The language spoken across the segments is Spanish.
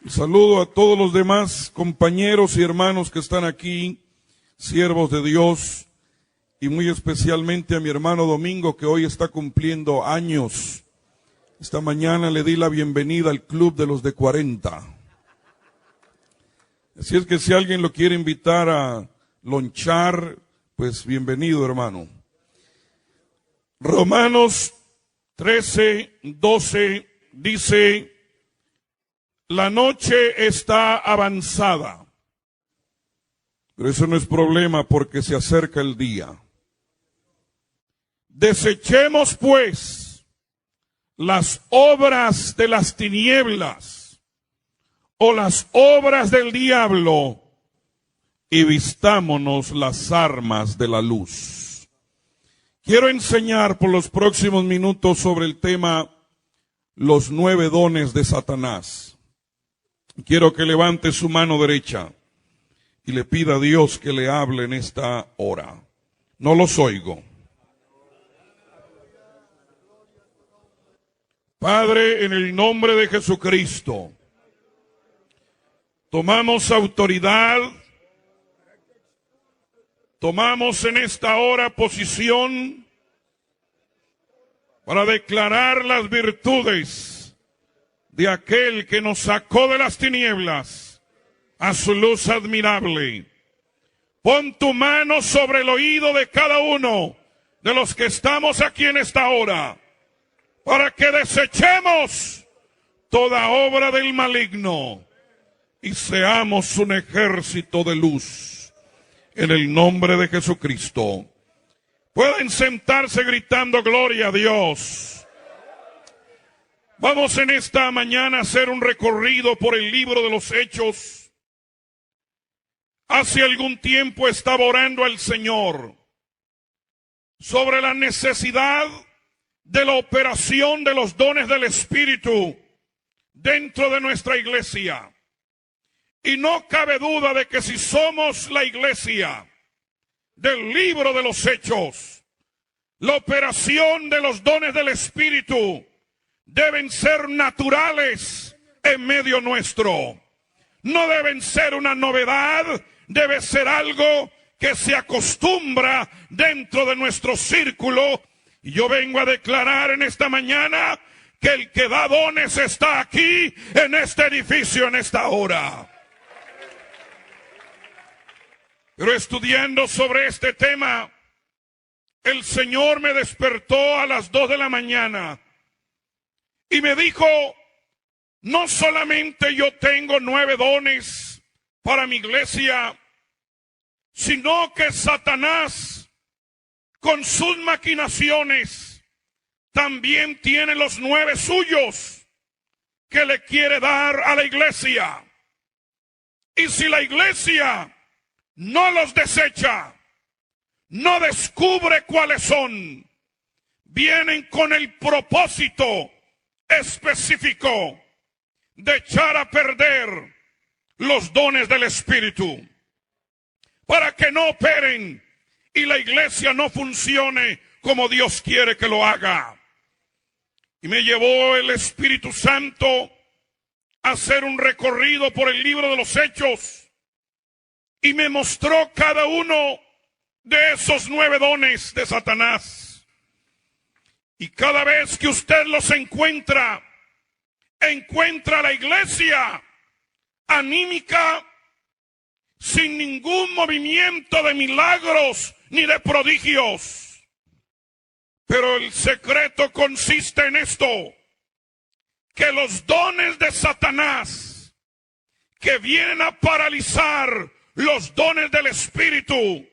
Saludo a todos los demás compañeros y hermanos que están aquí, siervos de Dios, y muy especialmente a mi hermano Domingo, que hoy está cumpliendo años. Esta mañana le di la bienvenida al club de los de 40. Así es que si alguien lo quiere invitar a lonchar, pues bienvenido, hermano. Romanos 13:12 dice: la noche está avanzada, pero eso no es problema porque se acerca el día. Desechemos pues las obras de las tinieblas o las obras del diablo y vistámonos las armas de la luz. Quiero enseñar por los próximos minutos sobre el tema los 9 dones de Satanás. Quiero que levante su mano derecha y le pida a Dios que le hable en esta hora. No los oigo. Padre, en el nombre de Jesucristo, tomamos autoridad, tomamos en esta hora posición para declarar las virtudes de aquel que nos sacó de las tinieblas a su luz admirable. Pon tu mano sobre el oído de cada uno de los que estamos aquí en esta hora, para que desechemos toda obra del maligno y seamos un ejército de luz, en el nombre de Jesucristo. Pueden sentarse gritando gloria a Dios. Vamos en esta mañana a hacer un recorrido por el libro de los Hechos. Hace algún tiempo estaba orando al Señor sobre la necesidad de la operación de los dones del Espíritu dentro de nuestra iglesia. Y no cabe duda de que si somos la iglesia del libro de los Hechos, la operación de los dones del Espíritu deben ser naturales en medio nuestro. No deben ser una novedad, debe ser algo que se acostumbra dentro de nuestro círculo. Y yo vengo a declarar en esta mañana que el que da dones está aquí, en este edificio, en esta hora. Pero estudiando sobre este tema, el Señor me despertó a las 2 de la mañana y me dijo: no solamente yo tengo 9 dones para mi iglesia, sino que Satanás, con sus maquinaciones, también tiene los 9 suyos que le quiere dar a la iglesia. Y si la iglesia no los desecha, no descubre cuáles son, vienen con el propósito específico de echar a perder los dones del Espíritu, para que no operen y la iglesia no funcione como Dios quiere que lo haga. Y me llevó el Espíritu Santo a hacer un recorrido por el libro de los Hechos y me mostró cada uno de esos 9 dones de Satanás. Y cada vez que usted los encuentra a la iglesia anímica, sin ningún movimiento de milagros ni de prodigios. Pero el secreto consiste en esto: que los dones de Satanás, que vienen a paralizar los dones del Espíritu,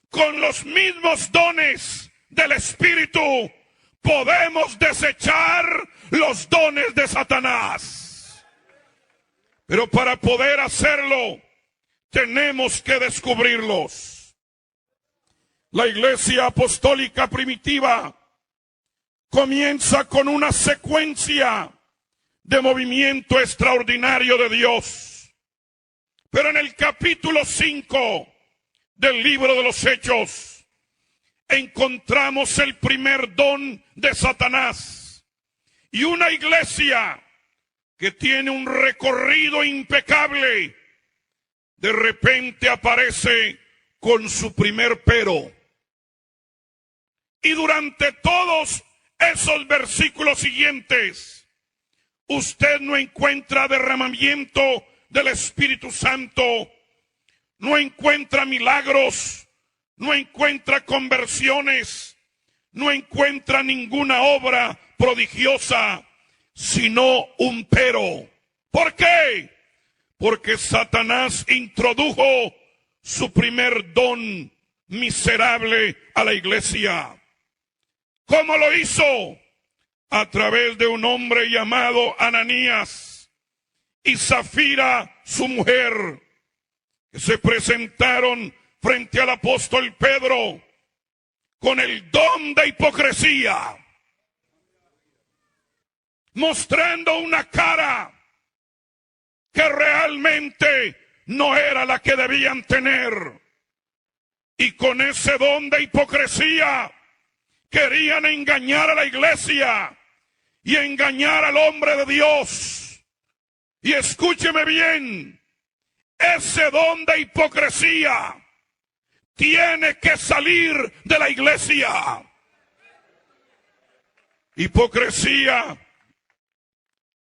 con los mismos dones del Espíritu podemos desechar los dones de Satanás. Pero para poder hacerlo, tenemos que descubrirlos. La iglesia apostólica primitiva comienza con una secuencia de movimiento extraordinario de Dios. Pero en el capítulo 5 del libro de los Hechos encontramos el primer don de Satanás. Y una iglesia que tiene un recorrido impecable, de repente aparece con su primer pero. Y durante todos esos versículos siguientes, usted no encuentra derramamiento del Espíritu Santo, no encuentra milagros, no encuentra conversiones, no encuentra ninguna obra prodigiosa, sino un pero. ¿Por qué? Porque Satanás introdujo su primer don miserable a la iglesia. ¿Cómo lo hizo? A través de un hombre llamado Ananías y Zafira, su mujer, que se presentaron frente al apóstol Pedro con el don de hipocresía, mostrando una cara que realmente no era la que debían tener. Y con ese don de hipocresía querían engañar a la iglesia y engañar al hombre de Dios. Y escúcheme bien, ese don de hipocresía tiene que salir de la iglesia. Hipocresía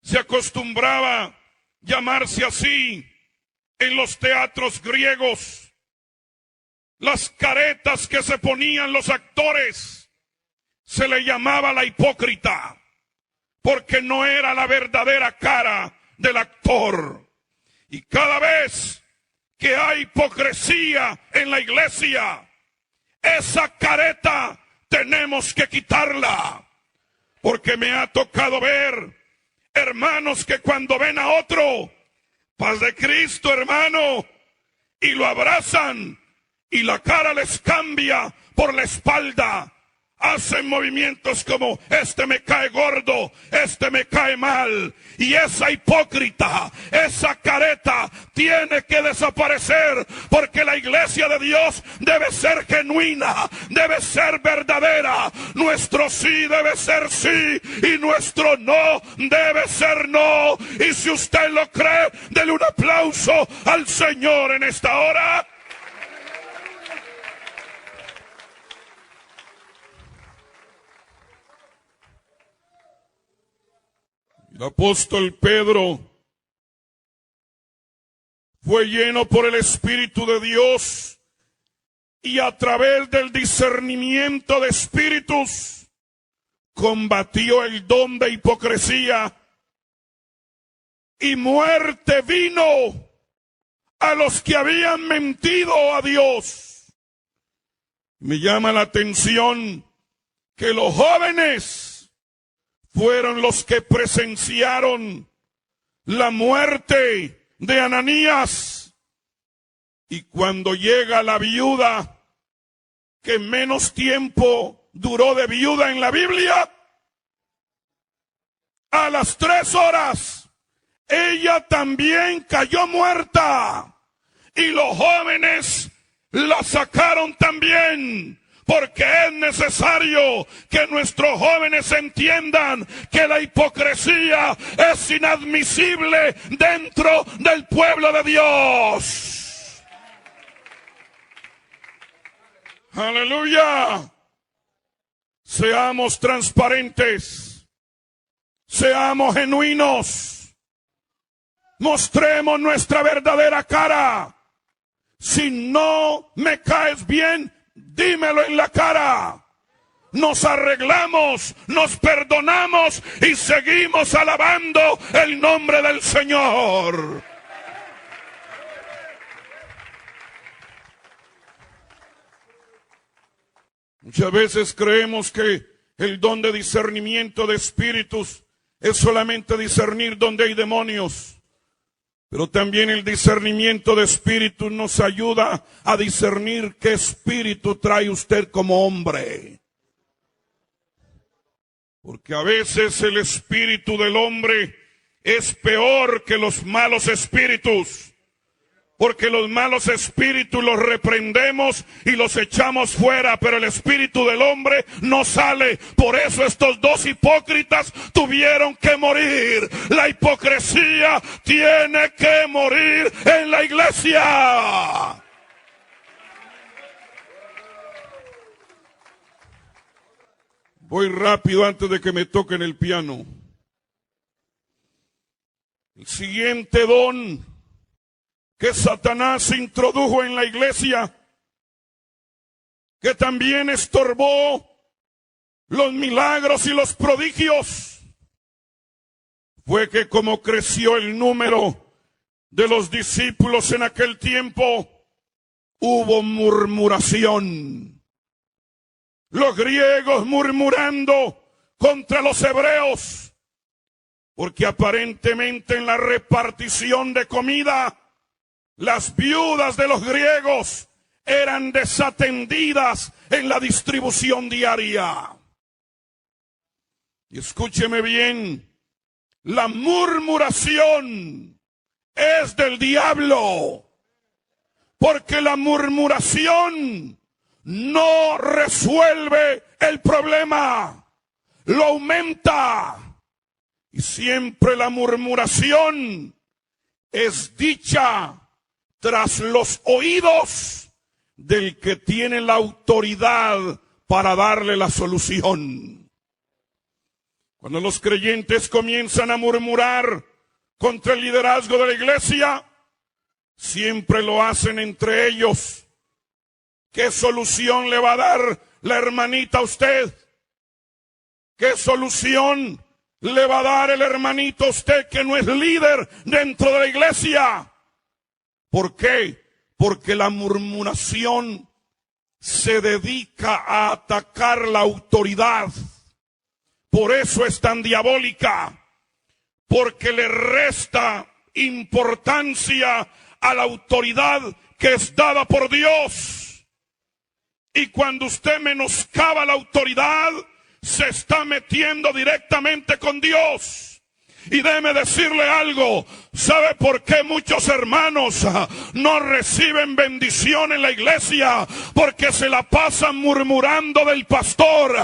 se acostumbraba llamarse así en los teatros griegos. Las caretas que se ponían los actores se le llamaba la hipócrita, porque no era la verdadera cara del actor. Y cada vez que hay hipocresía en la iglesia, esa careta tenemos que quitarla, porque me ha tocado ver hermanos que cuando ven a otro, paz de Cristo, hermano, y lo abrazan y la cara les cambia por la espalda. Hacen movimientos como este me cae gordo, este me cae mal. Y esa hipócrita, esa careta tiene que desaparecer, porque la iglesia de Dios debe ser genuina, debe ser verdadera. Nuestro sí debe ser sí y nuestro no debe ser no. Y si usted lo cree, dele un aplauso al Señor en esta hora. El apóstol Pedro fue lleno por el Espíritu de Dios y a través del discernimiento de espíritus combatió el don de hipocresía, y muerte vino a los que habían mentido a Dios. Me llama la atención que los jóvenes fueron los que presenciaron la muerte de Ananías. Y cuando llega la viuda, que menos tiempo duró de viuda en la Biblia, a las 3 horas, ella también cayó muerta. Y los jóvenes la sacaron también. Porque es necesario que nuestros jóvenes entiendan que la hipocresía es inadmisible dentro del pueblo de Dios. Aleluya. Seamos transparentes, seamos genuinos, mostremos nuestra verdadera cara. Si no me caes bien, dímelo en la cara. Nos arreglamos, nos perdonamos y seguimos alabando el nombre del Señor. Muchas veces creemos que el don de discernimiento de espíritus es solamente discernir donde hay demonios. Pero también el discernimiento de espíritu nos ayuda a discernir qué espíritu trae usted como hombre. Porque a veces el espíritu del hombre es peor que los malos espíritus. Porque los malos espíritus los reprendemos y los echamos fuera, pero el espíritu del hombre no sale. Por eso estos dos hipócritas tuvieron que morir. La hipocresía tiene que morir en la iglesia. Voy rápido antes de que me toquen el piano. El siguiente don que Satanás introdujo en la iglesia, que también estorbó los milagros y los prodigios, fue que como creció el número de los discípulos en aquel tiempo, hubo murmuración. Los griegos murmurando contra los hebreos, porque aparentemente en la repartición de comida, las viudas de los griegos eran desatendidas en la distribución diaria. Y escúcheme bien, la murmuración es del diablo, porque la murmuración no resuelve el problema, lo aumenta. Y siempre la murmuración es dicha tras los oídos del que tiene la autoridad para darle la solución. Cuando los creyentes comienzan a murmurar contra el liderazgo de la iglesia, siempre lo hacen entre ellos. ¿Qué solución le va a dar la hermanita a usted? ¿Qué solución le va a dar el hermanito a usted que no es líder dentro de la iglesia? ¿Por qué? Porque la murmuración se dedica a atacar la autoridad. Por eso es tan diabólica, porque le resta importancia a la autoridad que es dada por Dios. Y cuando usted menoscaba la autoridad, se está metiendo directamente con Dios. Y déjeme decirle algo, ¿sabe por qué muchos hermanos no reciben bendición en la iglesia? Porque se la pasan murmurando del pastor,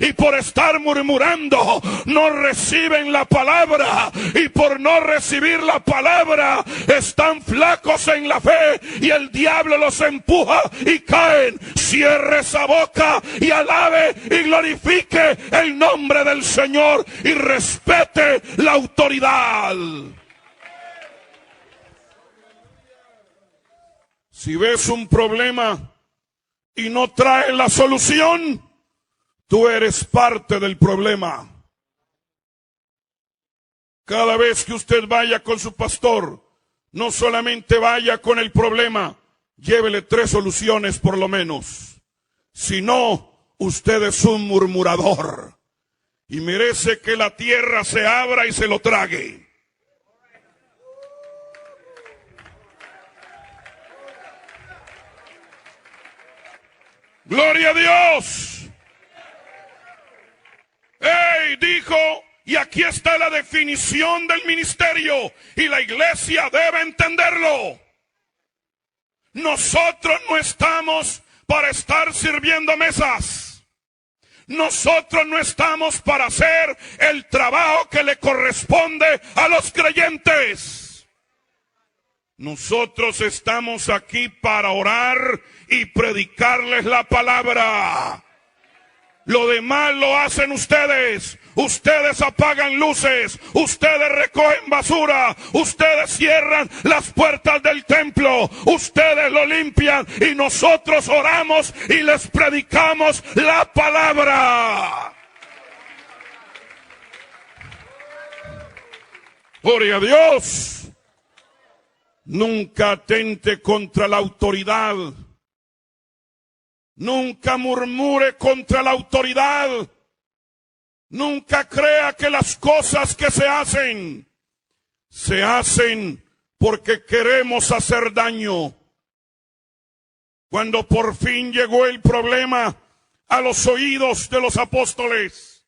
y por estar murmurando no reciben la palabra, y por no recibir la palabra están flacos en la fe y el diablo los empuja y caen. Cierre esa boca y alabe y glorifique el nombre del Señor y respete la autoridad. Si ves un problema y no traes la solución, tú eres parte del problema. Cada vez que usted vaya con su pastor, no solamente vaya con el problema, llévele 3 soluciones por lo menos. Si no, usted es un murmurador y merece que la tierra se abra y se lo trague. ¡Gloria a Dios! ¡Ey! Dijo, y aquí está la definición del ministerio, y la iglesia debe entenderlo. Nosotros no estamos para estar sirviendo mesas. Nosotros no estamos para hacer el trabajo que le corresponde a los creyentes. Nosotros estamos aquí para orar y predicarles la palabra. Lo demás lo hacen ustedes. Ustedes apagan luces, ustedes recogen basura, ustedes cierran las puertas del templo, ustedes lo limpian y nosotros oramos y les predicamos la palabra. Gloria a Dios. Nunca atente contra la autoridad. Nunca murmure contra la autoridad. Nunca crea que las cosas que se hacen porque queremos hacer daño. Cuando por fin llegó el problema a los oídos de los apóstoles,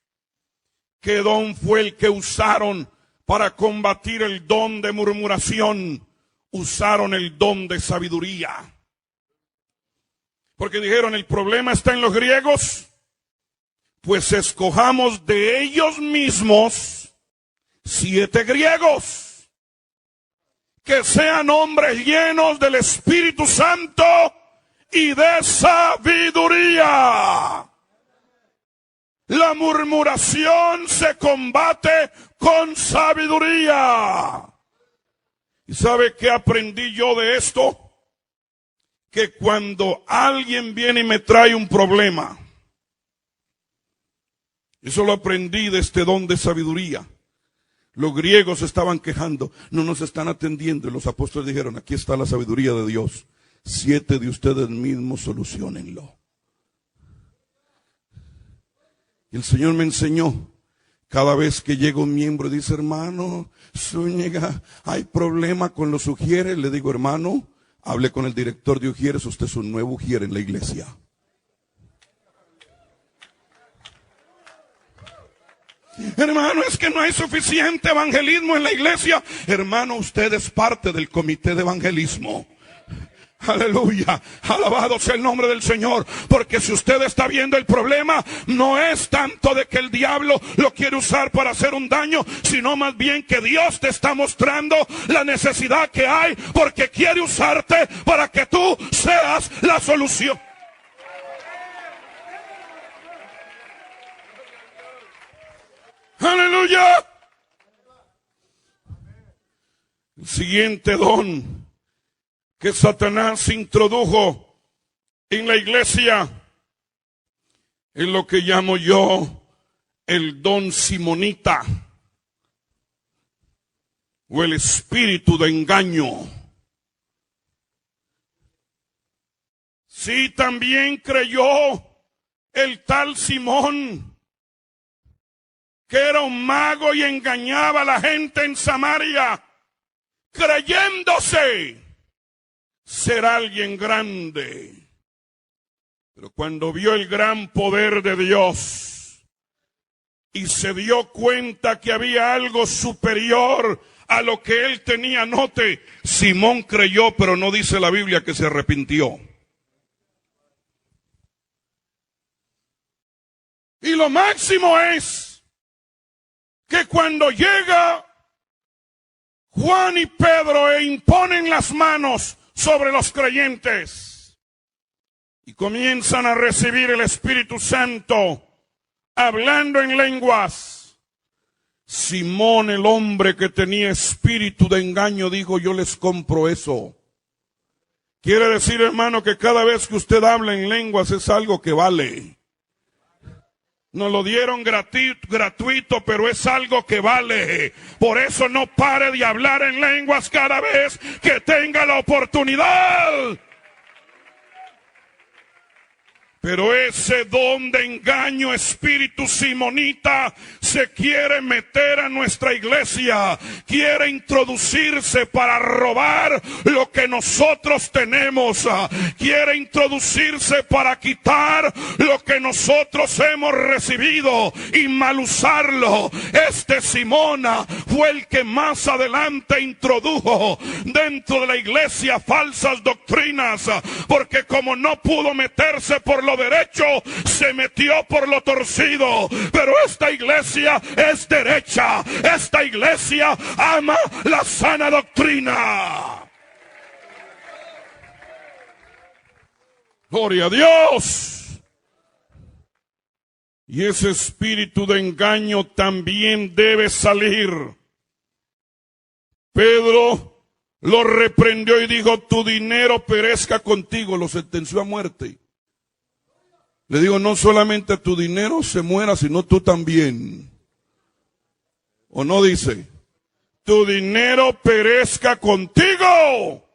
¿qué don fue el que usaron para combatir el don de murmuración? usaron el don de sabiduría. Porque dijeron, el problema está en los griegos, pues escojamos de ellos mismos 7 griegos, que sean hombres llenos del Espíritu Santo y de sabiduría. La murmuración se combate con sabiduría. ¿Y sabe qué aprendí yo de esto? Que cuando alguien viene y me trae un problema, eso lo aprendí de este don de sabiduría. Los griegos estaban quejando, no nos están atendiendo, y los apóstoles dijeron, aquí está la sabiduría de Dios, 7 de ustedes mismos soluciónenlo. Y el Señor me enseñó, cada vez que llega un miembro y dice, hermano Zúñiga, hay problema con los ujieres, le digo, hermano, hable con el director de ujieres, usted es un nuevo ujier en la iglesia. Hermano, es que no hay suficiente evangelismo en la iglesia. Hermano, usted es parte del comité de evangelismo. Aleluya, alabado sea el nombre del Señor. Porque si usted está viendo el problema, no es tanto de que el diablo lo quiere usar para hacer un daño, sino más bien que Dios te está mostrando la necesidad que hay, porque quiere usarte para que tú seas la solución. Aleluya. El siguiente don que Satanás introdujo en la iglesia es lo que llamo yo el don simonita o el espíritu de engaño. Sí, también creyó el tal Simón que era un mago y engañaba a la gente en Samaria, creyéndose ser alguien grande. Pero cuando vio el gran poder de Dios y se dio cuenta que había algo superior a lo que él tenía, note, Simón creyó, pero no dice la Biblia que se arrepintió. Y lo máximo es que cuando llega Juan y Pedro e imponen las manos sobre los creyentes y comienzan a recibir el Espíritu Santo, hablando en lenguas, Simón, el hombre que tenía espíritu de engaño, dijo, yo les compro eso. Quiere decir, hermano, que cada vez que usted habla en lenguas es algo que vale. Nos lo dieron gratuito, pero es algo que vale. Por eso no pare de hablar en lenguas cada vez que tenga la oportunidad. Pero ese don de engaño, espíritu simonita, se quiere meter a nuestra iglesia. Quiere introducirse para robar lo que nosotros tenemos. Quiere introducirse para quitar lo que nosotros hemos recibido y mal usarlo. Este Simón fue el que más adelante introdujo dentro de la iglesia falsas doctrinas. Porque como no pudo meterse por lo derecho, se metió por lo torcido. Pero esta iglesia es derecha. Esta iglesia ama la sana doctrina. Gloria a Dios. Y ese espíritu de engaño también debe salir. Pedro lo reprendió y dijo, tu dinero perezca contigo. Lo sentenció a muerte. Le digo, no solamente tu dinero se muera, sino tú también. ¿O no dice? Tu dinero perezca contigo.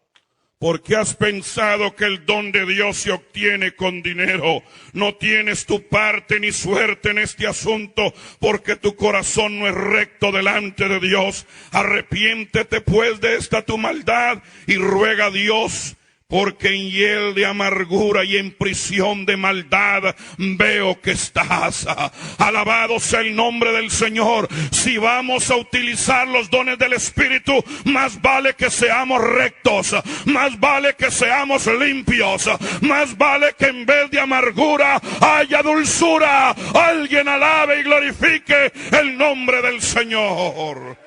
Porque has pensado que el don de Dios se obtiene con dinero. No tienes tu parte ni suerte en este asunto, porque tu corazón no es recto delante de Dios. Arrepiéntete pues de esta tu maldad y ruega a Dios porque en hiel de amargura y en prisión de maldad veo que estás. Alabado sea el nombre del Señor. Si vamos a utilizar los dones del Espíritu, más vale que seamos rectos, más vale que seamos limpios, más vale que en vez de amargura haya dulzura. Alguien alabe y glorifique el nombre del Señor.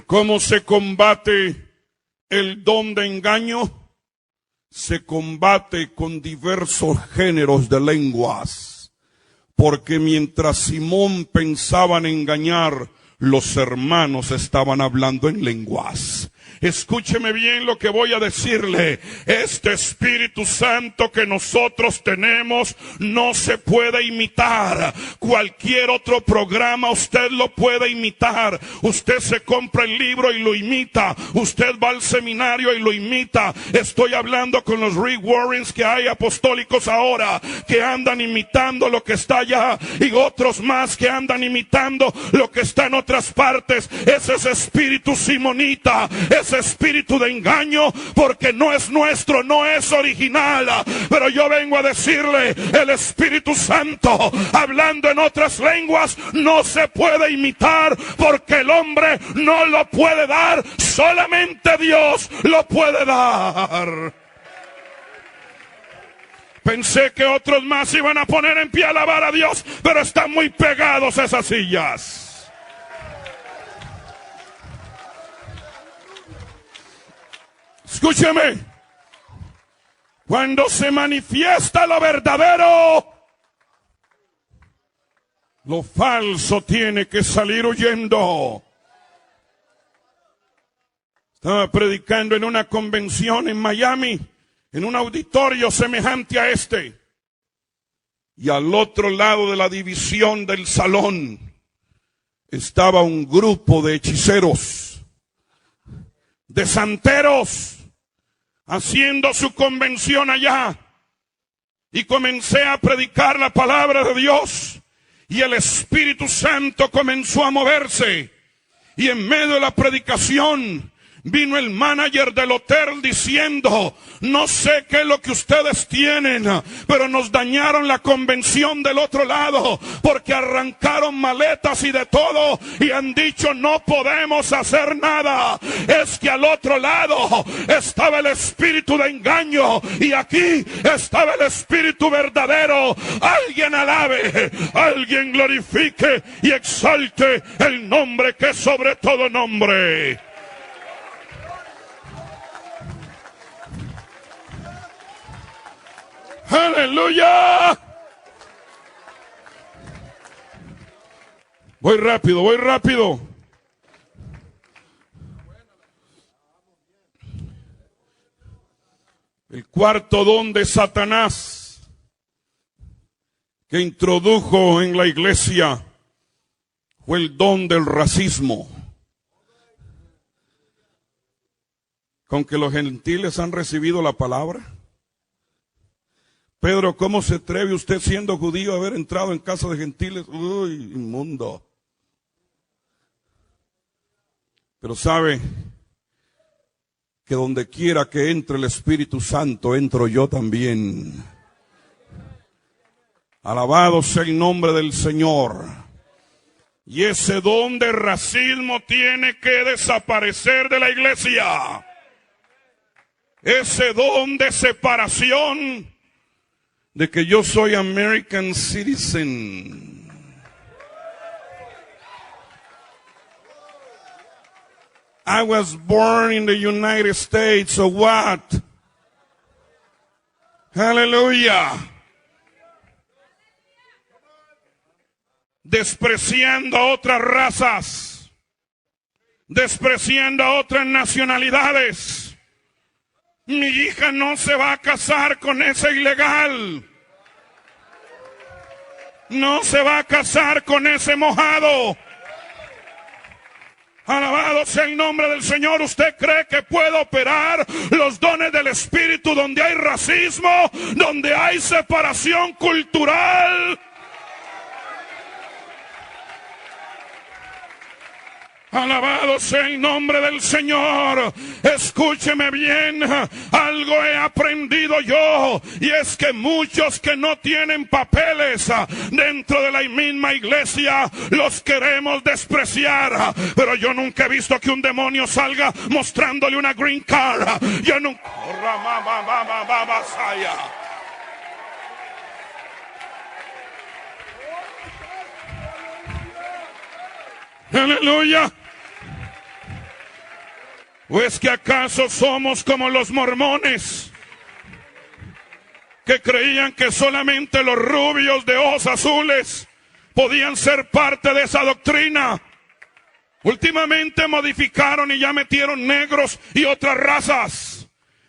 ¿Cómo se combate el don de engaño? Se combate con diversos géneros de lenguas. Porque mientras Simón pensaba en engañar, los hermanos estaban hablando en lenguas. Escúcheme bien lo que voy a decirle. Este Espíritu Santo que nosotros tenemos no se puede imitar. Cualquier otro programa usted lo puede imitar. Usted se compra el libro y lo imita. Usted va al seminario y lo imita. Estoy hablando con los Rick Warrens que hay apostólicos ahora, que andan imitando lo que está allá, y otros más que andan imitando lo que está en otras partes. Ese es espíritu simonita, ese espíritu de engaño, porque no es nuestro, no es original. Pero yo vengo a decirle, el Espíritu Santo hablando en otras lenguas no se puede imitar, porque el hombre no lo puede dar, solamente Dios lo puede dar. Pensé que otros más iban a poner en pie a alabar a Dios, pero están muy pegados a esas sillas. Escúcheme, cuando se manifiesta lo verdadero, lo falso tiene que salir huyendo. Estaba predicando en una convención en Miami, en un auditorio semejante a este, y al otro lado de la división del salón estaba un grupo de hechiceros, de santeros, haciendo su convención allá. Y comencé a predicar la palabra de Dios, y el Espíritu Santo comenzó a moverse, y en medio de la predicación vino el manager del hotel diciendo: no sé qué es lo que ustedes tienen, pero nos dañaron la convención del otro lado, porque arrancaron maletas y de todo, y han dicho no podemos hacer nada. Es que al otro lado estaba el espíritu de engaño, y aquí estaba el espíritu verdadero. Alguien alabe, alguien glorifique y exalte el nombre que es sobre todo nombre. ¡Aleluya! Voy rápido. El cuarto don de Satanás que introdujo en la iglesia fue el don del racismo. Con que los gentiles han recibido la palabra. Pedro, ¿cómo se atreve usted siendo judío a haber entrado en casa de gentiles? Uy, inmundo. Pero sabe que donde quiera que entre el Espíritu Santo, entro yo también. Alabado sea el nombre del Señor. Y ese don de racismo tiene que desaparecer de la iglesia. Ese don de separación, de que yo soy American citizen. I was born in the United States, so what? Aleluya. Despreciando a otras razas, despreciando a otras nacionalidades. Mi hija no se va a casar con ese ilegal. No se va a casar con ese mojado. Alabado sea el nombre del Señor. ¿Usted cree que puede operar los dones del Espíritu donde hay racismo, donde hay separación cultural? Alabado sea el nombre del Señor. Escúcheme bien, algo he aprendido yo, y es que muchos que no tienen papeles dentro de la misma iglesia los queremos despreciar, pero yo nunca he visto que un demonio salga mostrándole una green card. Yo nunca. Aleluya. ¿O es que acaso somos como los mormones, que creían que solamente los rubios de ojos azules podían ser parte de esa doctrina? Últimamente modificaron y ya metieron negros y otras razas.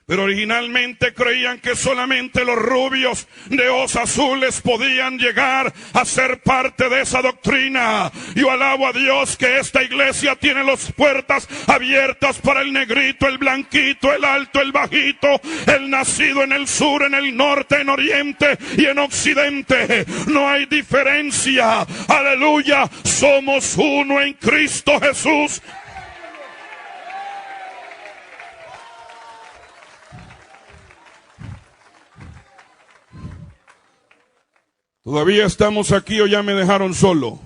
Pero originalmente creían que solamente los rubios de ojos azules podían llegar a ser parte de esa doctrina. Yo alabo a Dios que esta iglesia tiene las puertas abiertas para el negrito, el blanquito, el alto, el bajito, el nacido en el sur, en el norte, en oriente y en occidente. No hay diferencia. Aleluya. Somos uno en Cristo Jesús. ¿Todavía estamos aquí o ya me dejaron solo?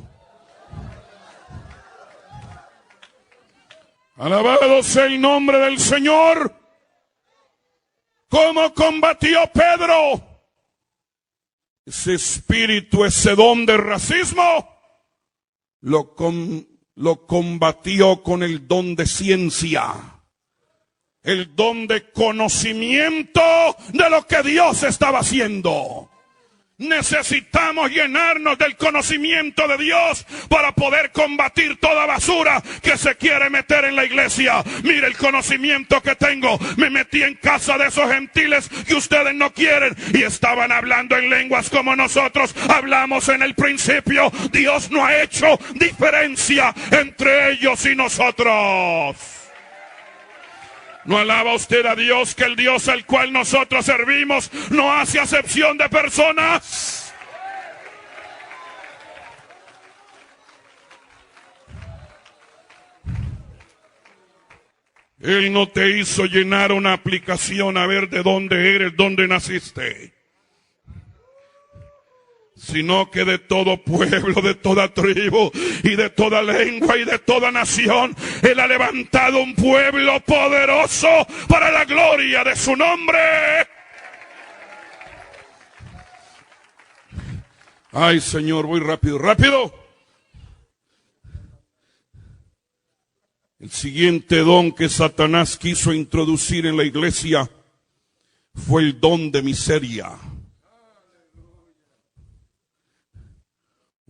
Alabado sea el nombre del Señor. ¿Cómo combatió Pedro ese espíritu, ese don de racismo? Lo combatió con el don de ciencia, el don de conocimiento de lo que Dios estaba haciendo. Necesitamos llenarnos del conocimiento de Dios para poder combatir toda basura que se quiere meter en la iglesia. Mire el conocimiento que tengo. Me metí en casa de esos gentiles que ustedes no quieren y estaban hablando en lenguas como nosotros hablamos en el principio. Dios no ha hecho diferencia entre ellos y nosotros. ¿No alaba usted a Dios que el Dios al cual nosotros servimos no hace acepción de personas? Él no te hizo llenar una aplicación a ver de dónde eres, dónde naciste, sino que de todo pueblo, de toda tribu y de toda lengua y de toda nación, Él ha levantado un pueblo poderoso para la gloria de su nombre. Ay, Señor, voy rápido, rápido. El siguiente don que Satanás quiso introducir en la iglesia fue el don de miseria.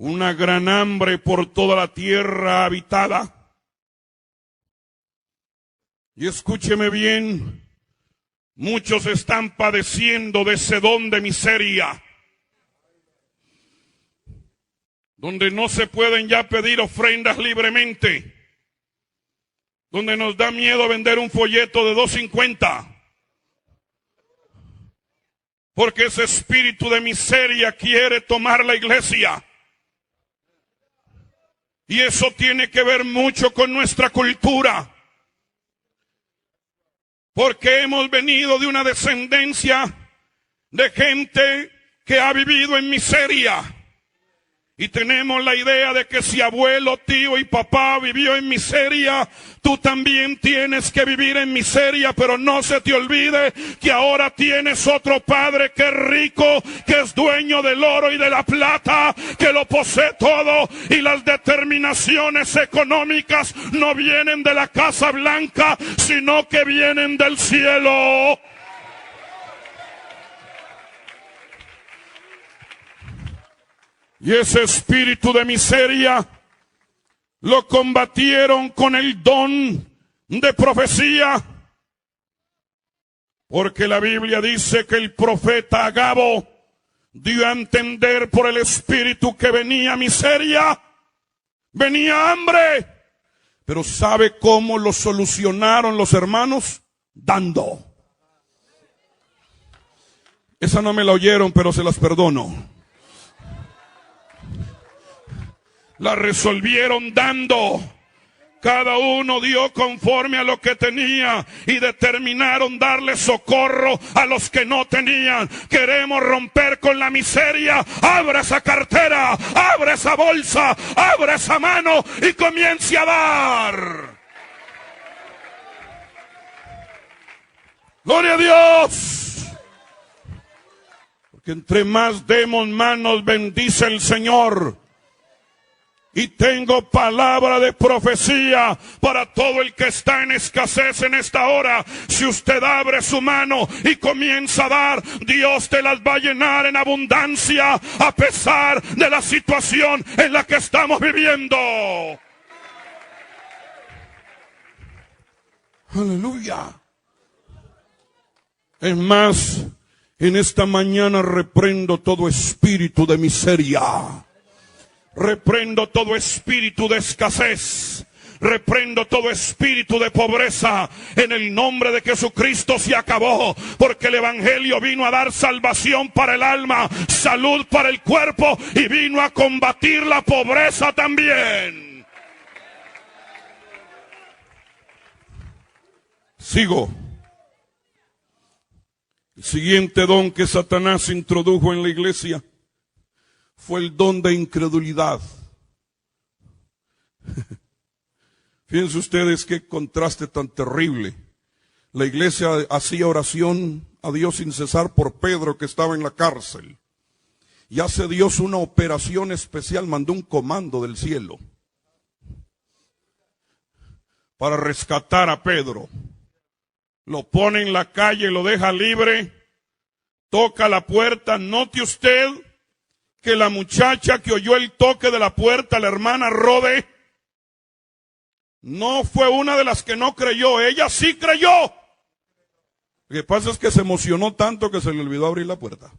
Una gran hambre por toda la tierra habitada. Y escúcheme bien, muchos están padeciendo de ese don de miseria, donde no se pueden ya pedir ofrendas libremente, donde nos da miedo vender un folleto de $2.50, porque ese espíritu de miseria quiere tomar la iglesia. Y eso tiene que ver mucho con nuestra cultura, porque hemos venido de una descendencia de gente que ha vivido en miseria. Y tenemos la idea de que si abuelo, tío y papá vivió en miseria, tú también tienes que vivir en miseria. Pero no se te olvide que ahora tienes otro padre que es rico, que es dueño del oro y de la plata, que lo posee todo. Y las determinaciones económicas no vienen de la Casa Blanca, sino que vienen del cielo. Y ese espíritu de miseria lo combatieron con el don de profecía. Porque la Biblia dice que el profeta Agabo dio a entender por el espíritu que venía miseria, venía hambre. Pero ¿sabe cómo lo solucionaron los hermanos? Dando. Esa no me la oyeron, pero se las perdono. La resolvieron dando. Cada uno dio conforme a lo que tenía y determinaron darle socorro a los que no tenían. Queremos romper con la miseria. Abra esa cartera, abra esa bolsa, abra esa mano y comience a dar. Gloria a Dios. Porque entre más demos, más nos bendice el Señor. Y tengo palabra de profecía para todo el que está en escasez en esta hora. Si usted abre su mano y comienza a dar, Dios te las va a llenar en abundancia a pesar de la situación en la que estamos viviendo. Aleluya. Es más, en esta mañana reprendo todo espíritu de miseria. Reprendo todo espíritu de escasez. Reprendo todo espíritu de pobreza. En el nombre de Jesucristo se acabó. Porque el Evangelio vino a dar salvación para el alma, salud para el cuerpo y vino a combatir la pobreza también. Sigo. El siguiente don que Satanás introdujo en la iglesia fue el don de incredulidad. Fíjense ustedes qué contraste tan terrible. La iglesia hacía oración a Dios sin cesar por Pedro, que estaba en la cárcel. Y hace Dios una operación especial, mandó un comando del cielo para rescatar a Pedro. Lo pone en la calle, lo deja libre, toca la puerta. Note usted que la muchacha que oyó el toque de la puerta, la hermana Rode, no fue una de las que no creyó, ella sí creyó. Lo que pasa es que se emocionó tanto que se le olvidó abrir la puerta.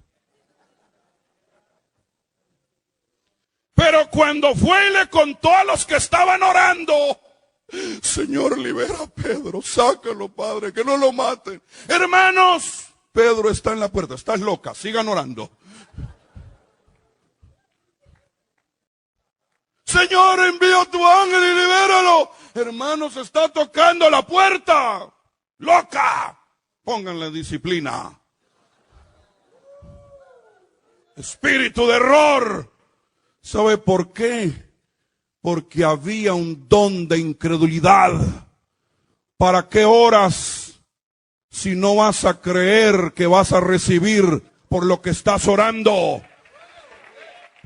Pero cuando fue y le contó a los que estaban orando, Señor, libera a Pedro, sácalo, Padre, que no lo maten. Hermanos, Pedro está en la puerta, estás loca, sigan orando. Señor, envía a tu ángel y libéralo. Hermanos, está tocando la puerta. Loca. Pónganle disciplina. Espíritu de error. ¿Sabe por qué? Porque había un don de incredulidad. ¿Para qué oras si no vas a creer que vas a recibir por lo que estás orando?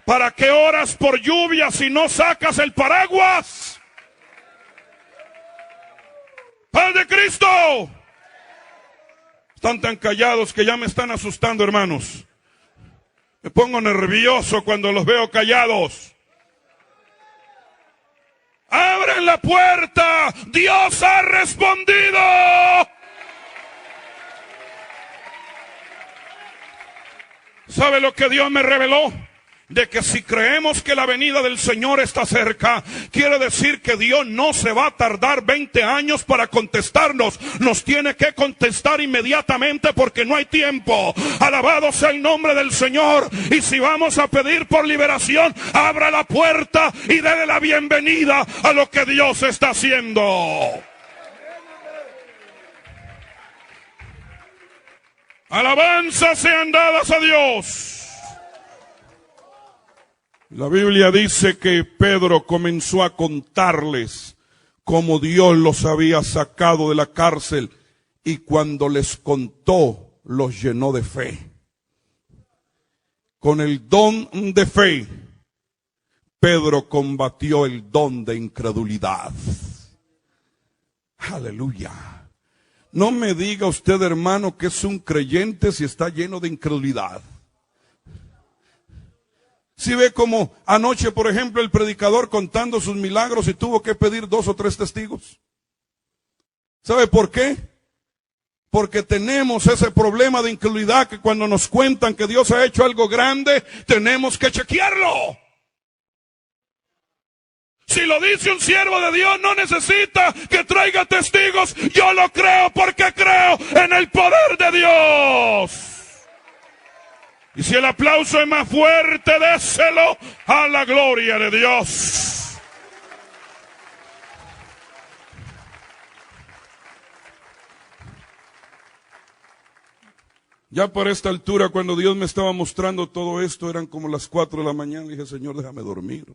¿Para qué oras por lluvia si no sacas el paraguas? ¡Padre de Cristo! Están tan callados que ya me están asustando, hermanos. Me pongo nervioso cuando los veo callados. ¡Abren la puerta! ¡Dios ha respondido! ¿Sabe lo que Dios me reveló? De que si creemos que la venida del Señor está cerca, quiere decir que Dios no se va a tardar 20 años para contestarnos. Nos tiene que contestar inmediatamente porque no hay tiempo. Alabado sea el nombre del Señor. Y si vamos a pedir por liberación, abra la puerta y déle la bienvenida a lo que Dios está haciendo. Alabanzas sean dadas a Dios. La Biblia dice que Pedro comenzó a contarles cómo Dios los había sacado de la cárcel, y cuando les contó, los llenó de fe. Con el don de fe, Pedro combatió el don de incredulidad. Aleluya. No me diga usted, hermano, que es un creyente si está lleno de incredulidad. Si ve como anoche, por ejemplo, el predicador contando sus milagros y tuvo que pedir 2 o 3 testigos. ¿Sabe por qué? Porque tenemos ese problema de incredulidad que cuando nos cuentan que Dios ha hecho algo grande, tenemos que chequearlo. Si lo dice un siervo de Dios, no necesita que traiga testigos. Yo lo creo porque creo en el poder de Dios. Y si el aplauso es más fuerte, déselo a la gloria de Dios. Ya por esta altura, cuando Dios me estaba mostrando todo esto, eran como las 4 de la mañana. Dije, Señor, déjame dormir.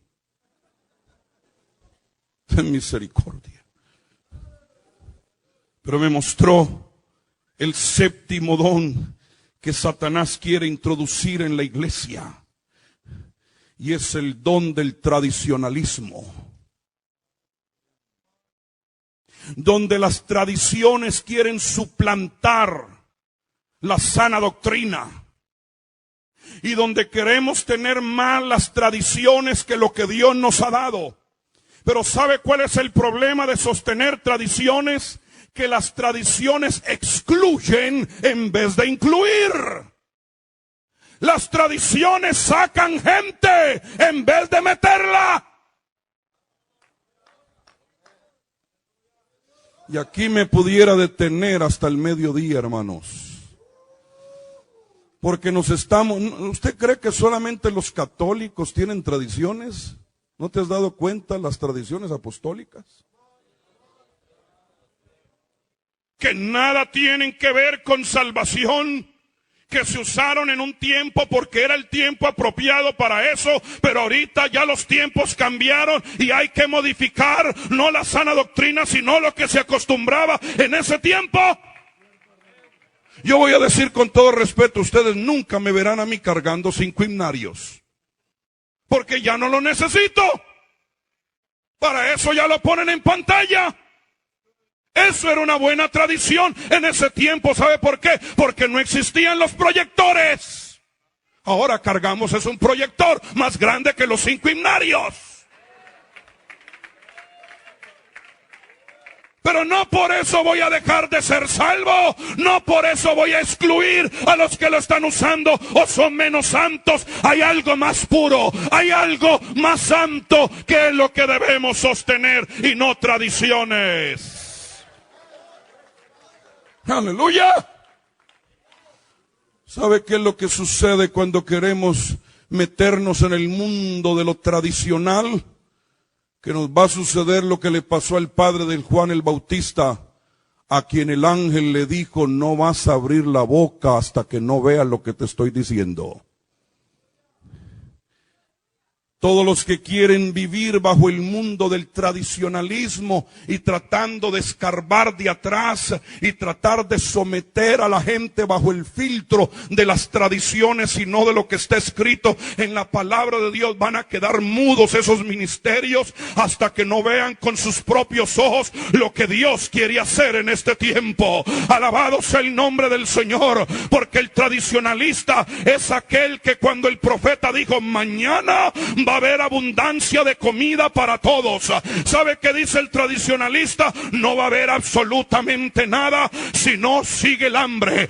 Ten misericordia. Pero me mostró el séptimo don que Satanás quiere introducir en la iglesia. Y es el don del tradicionalismo. Donde las tradiciones quieren suplantar la sana doctrina. Y donde queremos tener más las tradiciones que lo que Dios nos ha dado. Pero ¿sabe cuál es el problema de sostener tradiciones? Que las tradiciones excluyen en vez de incluir. Las tradiciones sacan gente en vez de meterla. Y aquí me pudiera detener hasta el mediodía, hermanos. Porque ¿usted cree que solamente los católicos tienen tradiciones? ¿No te has dado cuenta las tradiciones apostólicas? Que nada tienen que ver con salvación, que se usaron en un tiempo porque era el tiempo apropiado para eso, pero ahorita ya los tiempos cambiaron y hay que modificar no la sana doctrina, sino lo que se acostumbraba en ese tiempo. Yo voy a decir con todo respeto, ustedes nunca me verán a mí cargando 5 himnarios, porque ya no lo necesito. Para eso ya lo ponen en pantalla. Eso era una buena tradición en ese tiempo. ¿Sabe por qué? Porque no existían los proyectores. Ahora cargamos un proyector más grande que los 5 himnarios. Pero no por eso voy a dejar de ser salvo. No por eso voy a excluir a los que lo están usando o son menos santos. Hay algo más puro, hay algo más santo que es lo que debemos sostener y no tradiciones. Aleluya. ¿Sabe qué es lo que sucede cuando queremos meternos en el mundo de lo tradicional? Que nos va a suceder lo que le pasó al padre del Juan el Bautista, a quien el ángel le dijo, no vas a abrir la boca hasta que no veas lo que te estoy diciendo. Todos los que quieren vivir bajo el mundo del tradicionalismo y tratando de escarbar de atrás y tratar de someter a la gente bajo el filtro de las tradiciones y no de lo que está escrito en la palabra de Dios, van a quedar mudos esos ministerios hasta que no vean con sus propios ojos lo que Dios quiere hacer en este tiempo. Alabado sea el nombre del Señor, porque el tradicionalista es aquel que cuando el profeta dijo mañana va a haber abundancia de comida para todos. ¿Sabe qué dice el tradicionalista? No va a haber absolutamente nada si no sigue el hambre.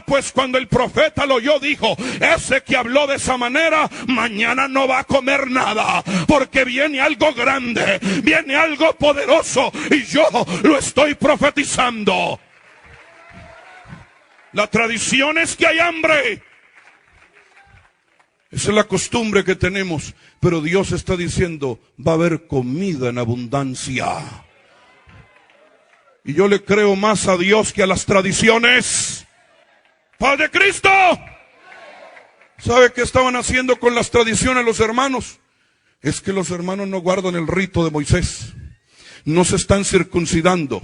Pues cuando el profeta lo oyó dijo, ese que habló de esa manera, mañana no va a comer nada, porque viene algo grande, viene algo poderoso y yo lo estoy profetizando. La tradición es que hay hambre. Esa es la costumbre que tenemos, pero Dios está diciendo, va a haber comida en abundancia. Y yo le creo más a Dios que a las tradiciones. ¡Paz de Cristo! ¿Sabe qué estaban haciendo con las tradiciones los hermanos? Es que los hermanos no guardan el rito de Moisés. No se están circuncidando.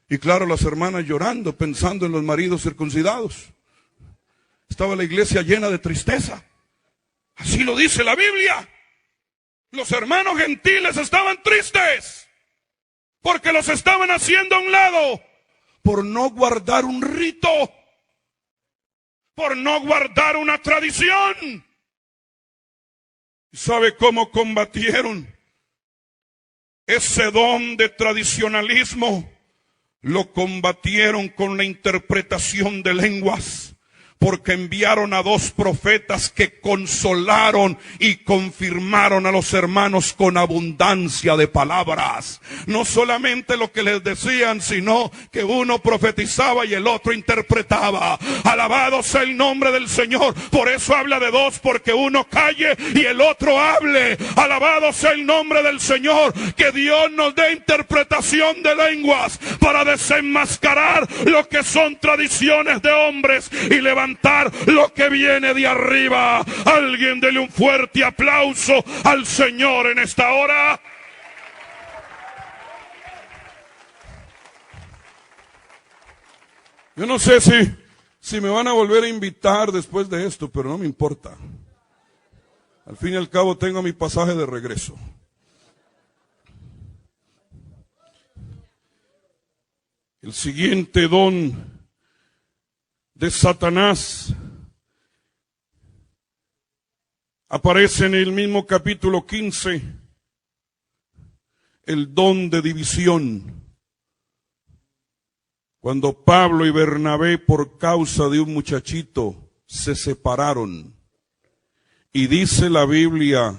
Y claro, las hermanas llorando, pensando en los maridos circuncidados. Estaba la iglesia llena de tristeza. Así lo dice la Biblia. Los hermanos gentiles estaban tristes porque los estaban haciendo a un lado por no guardar un rito, por no guardar una tradición. ¿Sabe cómo combatieron ese don de tradicionalismo? Lo combatieron con la interpretación de lenguas. porque enviaron a 2 profetas que consolaron y confirmaron a los hermanos con abundancia de palabras. No solamente lo que les decían, sino que uno profetizaba y el otro interpretaba. Alabado sea el nombre del Señor. Por eso habla de 2, porque uno calle y el otro hable. Alabado sea el nombre del Señor. Que Dios nos dé interpretación de lenguas para desenmascarar lo que son tradiciones de hombres y levantar lo que viene de arriba. Alguien dele un fuerte aplauso al Señor en esta hora. Yo no sé si me van a volver a invitar después de esto, pero no me importa. Al fin y al cabo tengo mi pasaje de regreso. El siguiente don de Satanás aparece en el mismo capítulo 15, el don de división. Cuando Pablo y Bernabé, por causa de un muchachito, se separaron, y dice la Biblia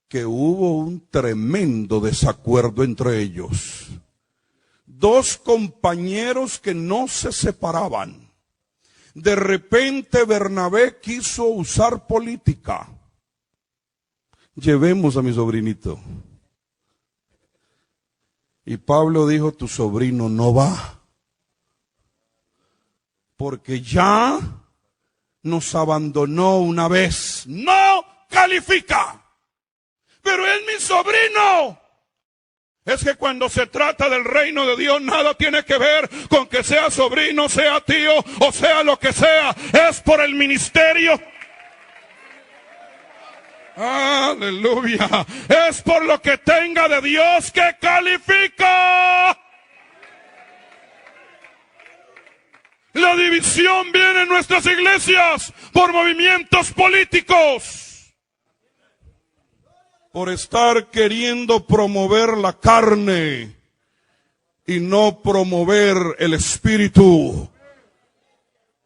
que hubo un tremendo desacuerdo entre ellos. 2 compañeros que no se separaban. De repente Bernabé quiso usar política. Llevemos a mi sobrinito. Y Pablo dijo, tu sobrino no va, porque ya nos abandonó una vez. No califica, pero es mi sobrino. Es que cuando se trata del reino de Dios, nada tiene que ver con que sea sobrino, sea tío o sea lo que sea. Es por el ministerio. Aleluya. Es por lo que tenga de Dios que califica. La división viene en nuestras iglesias por movimientos políticos. Por estar queriendo promover la carne y no promover el espíritu.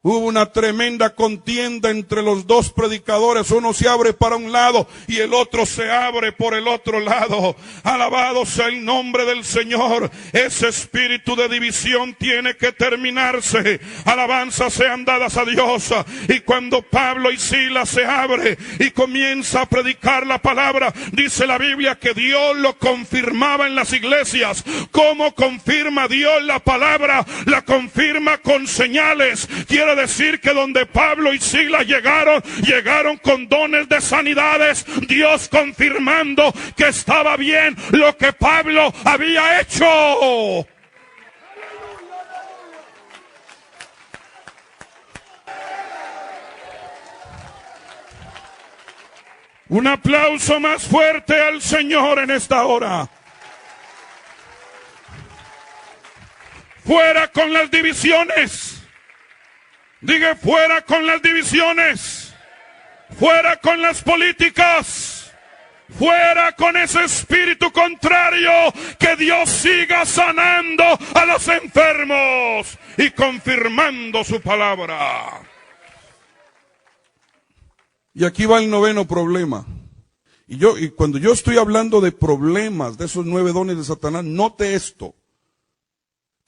Hubo una tremenda contienda entre los 2 predicadores. Uno se abre para un lado y el otro se abre por el otro lado. Alabado sea el nombre del Señor. Ese espíritu de división tiene que terminarse. Alabanzas sean dadas a Dios. Y cuando Pablo y Silas se abre y comienza a predicar la palabra, dice la Biblia que Dios lo confirmaba en las iglesias. ¿Cómo confirma Dios la palabra? La confirma con señales. Quiere decir que donde Pablo y Silas llegaron con dones de sanidades, Dios confirmando que estaba bien lo que Pablo había hecho. Un aplauso más fuerte al Señor en esta hora. Fuera con las divisiones. Diga, fuera con las divisiones, fuera con las políticas, fuera con ese espíritu contrario. Que Dios siga sanando a los enfermos y confirmando su palabra. Y aquí va el 9º problema. Y cuando yo estoy hablando de problemas, de esos 9 dones de Satanás, note esto,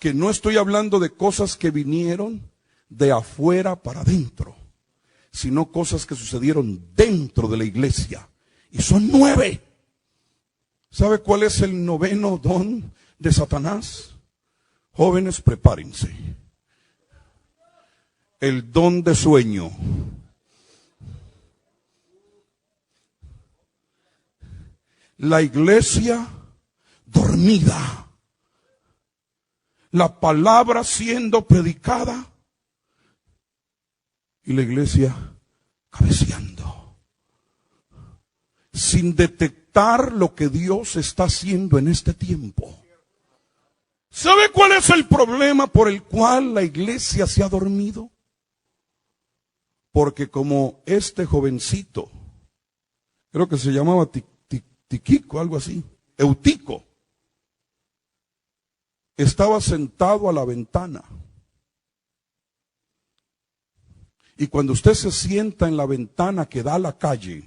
que no estoy hablando de cosas que vinieron de afuera para adentro, sino cosas que sucedieron dentro de la iglesia. Y son 9. ¿Sabe cuál es el 9º don de Satanás? Jóvenes, prepárense. El don de sueño. La iglesia dormida. La palabra siendo predicada y la iglesia cabeceando, sin detectar lo que Dios está haciendo en este tiempo. ¿Sabe cuál es el problema por el cual la iglesia se ha dormido? Porque como este jovencito, creo que se llamaba Tiquico, algo así, Eutico, estaba sentado a la ventana. Y cuando usted se sienta en la ventana que da a la calle,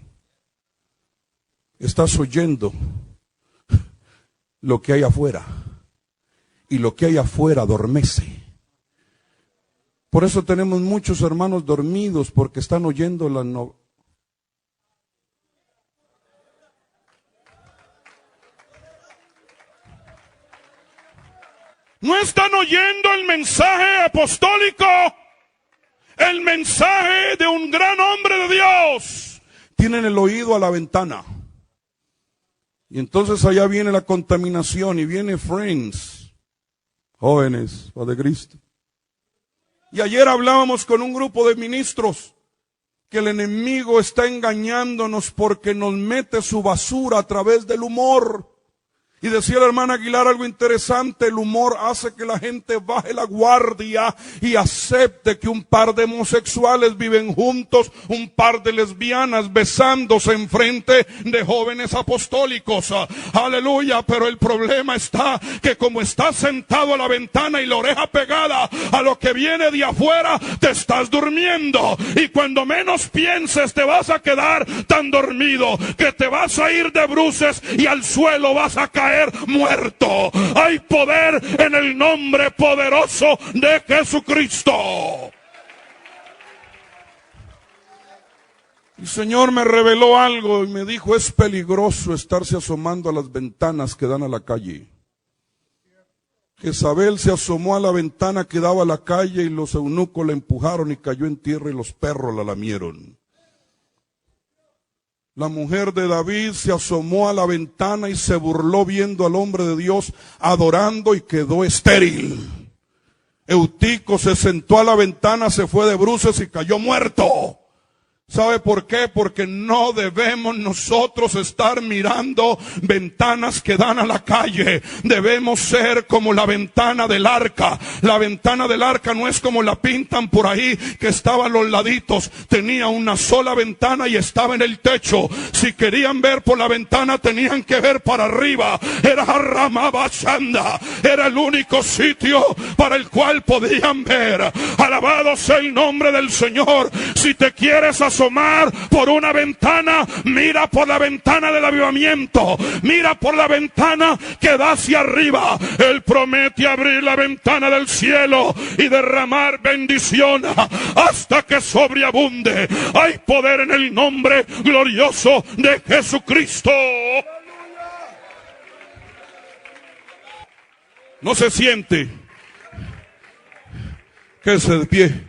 estás oyendo lo que hay afuera. Y lo que hay afuera adormece. Por eso tenemos muchos hermanos dormidos, porque están oyendo la no. No están oyendo el mensaje apostólico, el mensaje de un gran hombre de Dios. Tienen el oído a la ventana. Y entonces allá viene la contaminación y viene Friends, jóvenes o de Cristo. Y ayer hablábamos con un grupo de ministros que el enemigo está engañándonos porque nos mete su basura a través del humor. Y decía la hermana Aguilar algo interesante: el humor hace que la gente baje la guardia y acepte que un par de homosexuales viven juntos, un par de lesbianas besándose en frente de jóvenes apostólicos. Aleluya. Pero el problema está que como estás sentado a la ventana y la oreja pegada a lo que viene de afuera, te estás durmiendo. Y cuando menos pienses te vas a quedar tan dormido que te vas a ir de bruces y al suelo vas a caer muerto. Hay poder en el nombre poderoso de Jesucristo. El Señor me reveló algo y me dijo: es peligroso estarse asomando a las ventanas que dan a la calle. Jezabel se asomó a la ventana que daba a la calle y los eunucos la empujaron y cayó en tierra y los perros la lamieron. La mujer de David se asomó a la ventana y se burló viendo al hombre de Dios adorando y quedó estéril. Eutico se sentó a la ventana, se fue de bruces y cayó muerto. ¿Sabe por qué? Porque no debemos nosotros estar mirando ventanas que dan a la calle. Debemos ser como la ventana del arca. La ventana del arca no es como la pintan por ahí, que estaba a los laditos. Tenía una sola ventana y estaba en el techo. Si querían ver por la ventana, tenían que ver para arriba. Era Ramabashanda. Era el único sitio para el cual podían ver. Alabado sea el nombre del Señor. Si te quieres asomar por una ventana, mira por la ventana del avivamiento, mira por la ventana que da hacia arriba. Él promete abrir la ventana del cielo y derramar bendición hasta que sobreabunde. Hay poder en el nombre glorioso de Jesucristo. No se siente. Quédese de pie.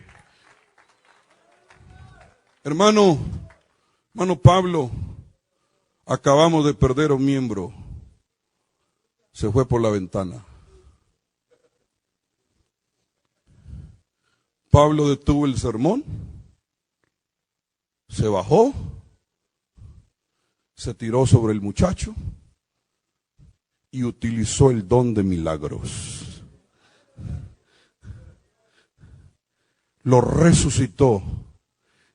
Hermano Pablo, acabamos de perder un miembro. Se fue por la ventana. Pablo detuvo el sermón, se bajó, se tiró sobre el muchacho y utilizó el don de milagros. Lo resucitó.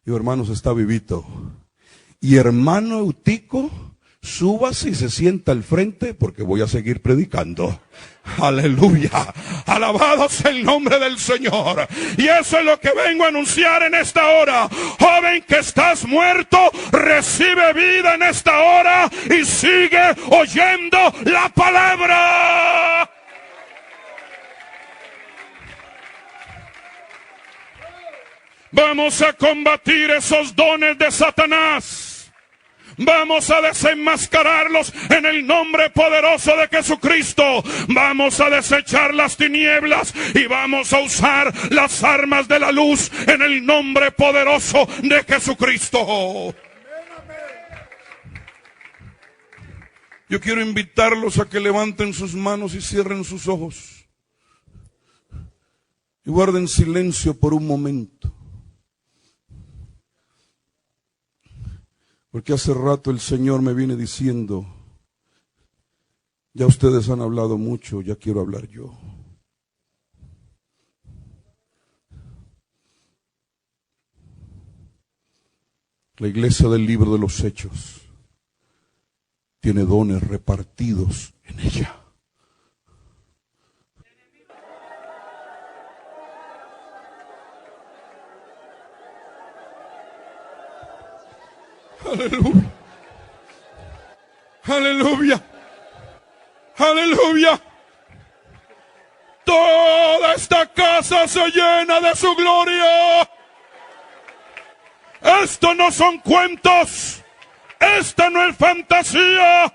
Y hermanos, está vivito. Y hermano Eutico, súbase y se sienta al frente porque voy a seguir predicando. Aleluya. Alabado sea el nombre del Señor. Y eso es lo que vengo a anunciar en esta hora. Joven que estás muerto, recibe vida en esta hora y sigue oyendo la palabra. Vamos a combatir esos dones de Satanás. Vamos a desenmascararlos en el nombre poderoso de Jesucristo. Vamos a desechar las tinieblas y vamos a usar las armas de la luz en el nombre poderoso de Jesucristo. Yo quiero invitarlos a que levanten sus manos y cierren sus ojos. Y guarden silencio por un momento. Porque hace rato el Señor me viene diciendo: ya ustedes han hablado mucho, ya quiero hablar yo. La iglesia del libro de los Hechos tiene dones repartidos en ella. Aleluya. Aleluya. Aleluya. Toda esta casa se llena de su gloria. Esto no son cuentos. Esta no es fantasía.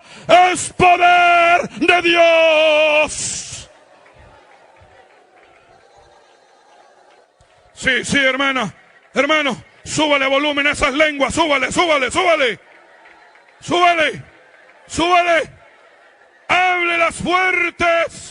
Es poder de Dios. Sí, sí, hermana. Hermano, súbale volumen a esas lenguas. Súbale, súbale, súbale. Súbale, súbale. Háblelas fuertes.